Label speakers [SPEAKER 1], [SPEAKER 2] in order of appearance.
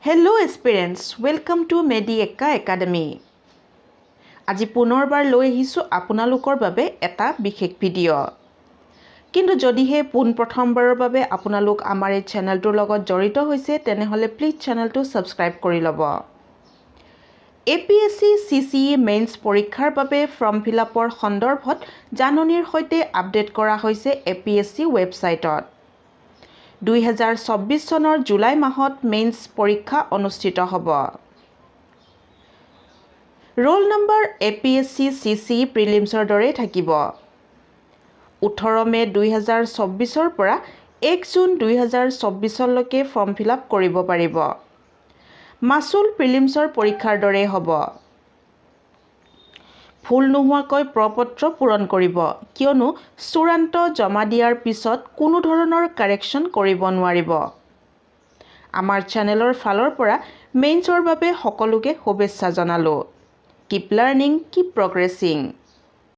[SPEAKER 1] Hello aspirants, welcome to Medieka Academy. আজি পুনৰবাৰ লৈ আহিছো আপোনালোকৰ বাবে এটা বিশেষ ভিডিঅ'। কিন্তু যদিহে প্ৰথমবাৰৰ বাবে আপোনালোক আমাৰ এই চেনেলটোৰ লগত জড়িত হৈছে তেনেহলে প্লিজ চেনেলটো সাবস্ক্ৰাইব কৰি ল'ব। APSC CCE মেইনছ পৰীক্ষাৰ বাবে ফৰ্ম ফিলআপৰ সন্দৰ্ভত জাননীৰ সৈতে আপডেট কৰা হৈছে APSC ৱেবছাইটত। 2024 চনৰ জুলাই মাহত মেইনছ পৰীক্ষা অনুষ্ঠিত হ'ব। ৰোল নম্বৰ APSC CCE প্ৰিলিমছৰ দৰে থাকিব। 18 মে 2024 পৰা 1 জুন 2024 লৈকে ফৰ্ম ফিলআপ কৰিব পাৰিব। মাচুল প্ৰিলিমছৰ পৰীক্ষাৰ দৰে হ'ব। ভুল নোহোৱাকৈ প্ৰপত্ৰ পূৰণ কৰিব কিয়নো চূড়ান্ত জমা দিয়াৰ পিছত কোনো ধৰণৰ কাৰেকশ্যন কৰিব নোৱাৰিব। আমাৰ চেনেলৰ ফালৰ পৰা মেইনছৰ বাবে সকলোকে শুভেচ্ছা জনালো। Keep learning, keep progressing.